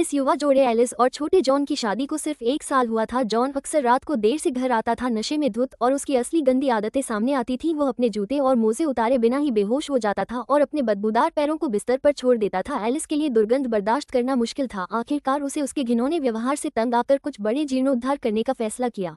इस युवा जोड़े एलिस और छोटे जॉन की शादी को सिर्फ 1 साल हुआ था। जॉन अक्सर रात को देर से घर आता था, नशे में धुत, और उसकी असली गंदी आदतें सामने आती थी। वो अपने जूते और मोजे उतारे बिना ही बेहोश हो जाता था और अपने बदबूदार पैरों को बिस्तर पर छोड़ देता था। एलिस के लिए दुर्गंध बर्दाश्त करना मुश्किल था। आखिरकार उसे उसके घिनौने व्यवहार से तंग आकर कुछ बड़े जीर्णोद्धार करने का फैसला किया।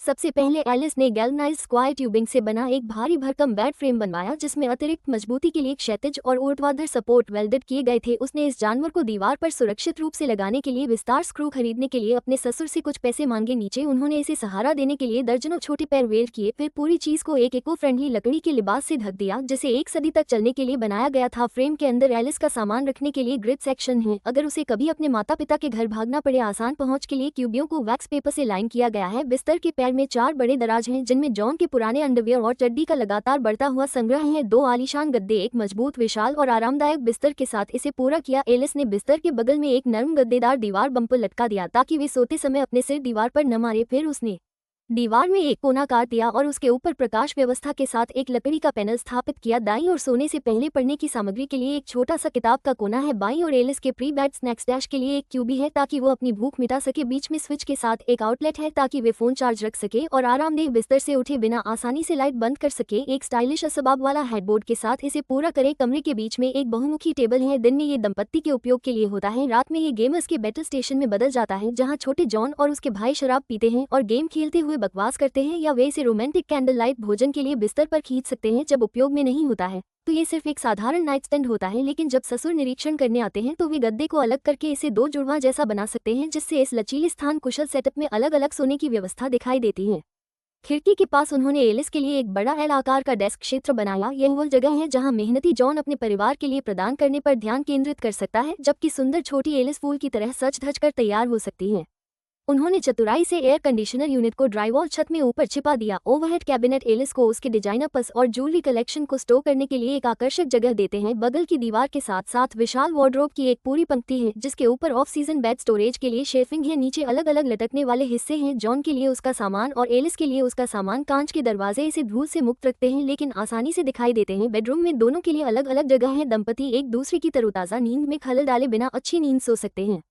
सबसे पहले एलिस ने गैल्वनाइज्ड स्क्वायर ट्यूबिंग से बना एक भारी भरकम बेड फ्रेम बनवाया, जिसमें अतिरिक्त मजबूती के लिए क्षैतिज और ऊर्ध्वाधर सपोर्ट वेल्डेड किए गए थे। उसने इस जानवर को दीवार पर सुरक्षित रूप से लगाने के लिए विस्तार स्क्रू खरीदने के लिए अपने ससुर से कुछ पैसे मांगे। नीचे उन्होंने इसे सहारा देने के लिए दर्जनों छोटे पैर वेल्ड किए, फिर पूरी चीज को एक इको फ्रेंडली लकड़ी के लिबास से ढक दिया, जिसे 1 सदी तक चलने के लिए बनाया गया था। फ्रेम के अंदर एलिस का सामान रखने के लिए ग्रिड सेक्शन है। अगर उसे कभी अपने माता पिता के घर भागना पड़े, आसान पहुंच के लिए क्यूबियों को वैक्स पेपर से लाइन किया गया है। बिस्तर के पैर में 4 बड़े दराज हैं, जिनमें जॉन के पुराने अंडरवियर और चड्डी का लगातार बढ़ता हुआ संग्रह है। 2 आलीशान गद्दे एक मजबूत, विशाल और आरामदायक बिस्तर के साथ इसे पूरा किया। एलिस ने बिस्तर के बगल में एक नरम गद्देदार दीवार बम्पर लटका दिया ताकि वे सोते समय अपने सिर दीवार पर न मारे। फिर उसने दीवार में एक कोना काट दिया और उसके ऊपर प्रकाश व्यवस्था के साथ एक लकड़ी का पैनल स्थापित किया। दाईं ओर सोने से पहले पढ़ने की सामग्री के लिए एक छोटा सा किताब का कोना है। बाईं ओर एलिस के प्री बेड स्नैक्स डैश के लिए एक क्यूबी है ताकि वो अपनी भूख मिटा सके। बीच में स्विच के साथ एक आउटलेट है ताकि वे फोन चार्ज रख सके और आरामदेह बिस्तर से उठे बिना आसानी से लाइट बंद कर सके। एक स्टाइलिश असबाब वाला हेडबोर्ड के साथ इसे पूरा करे। कमरे के बीच में एक बहुमुखी टेबल है। दिन में ये दंपत्ति के उपयोग के लिए होता है, रात में ये गेमर्स के बैटल स्टेशन में बदल जाता है, जहाँ छोटे जॉन और उसके भाई शराब पीते हैं और गेम खेलते हुए बकवास करते हैं, या वे इसे रोमांटिक कैंडल लाइट भोजन के लिए बिस्तर पर खींच सकते हैं। जब उपयोग में नहीं होता है तो ये सिर्फ एक साधारण नाइट स्टैंड होता है, लेकिन जब ससुर निरीक्षण करने आते हैं तो वे गद्दे को अलग करके इसे 2 जुड़वां जैसा बना सकते हैं, जिससे इस लचीले स्थान कुशल सेटअप में अलग अलग सोने की व्यवस्था दिखाई देती है। खिड़की के पास उन्होंने एलिस के लिए एक बड़ा एल आकार का डेस्क क्षेत्र बनाया। यह वो जगह है जहां मेहनती जॉन अपने परिवार के लिए प्रदान करने पर ध्यान केंद्रित कर सकता है, जबकि सुंदर छोटी एलिस फूल की तरह सज धज कर तैयार हो सकती है। उन्होंने चतुराई से एयर कंडीशनर यूनिट को ड्राइवॉल छत में ऊपर छिपा दिया। ओवरहेड कैबिनेट एलिस को उसके डिजाइनर पर्स और ज्वेलरी कलेक्शन को स्टोर करने के लिए एक आकर्षक जगह देते हैं। बगल की दीवार के साथ साथ विशाल वार्डरोब की एक पूरी पंक्ति है, जिसके ऊपर ऑफ सीजन बेड स्टोरेज के लिए शेल्फिंग है। नीचे अलग अलग लटकने वाले हिस्से हैं। जॉन के लिए उसका सामान और एलिस के लिए उसका सामान। कांच के दरवाजे इसे धूल से मुक्त रखते हैं, लेकिन आसानी से दिखाई देते हैं। बेडरूम में दोनों के लिए अलग अलग जगह है। दंपति एक दूसरे की तरोताजा नींद में खलल डाले बिना अच्छी नींद सो सकते हैं।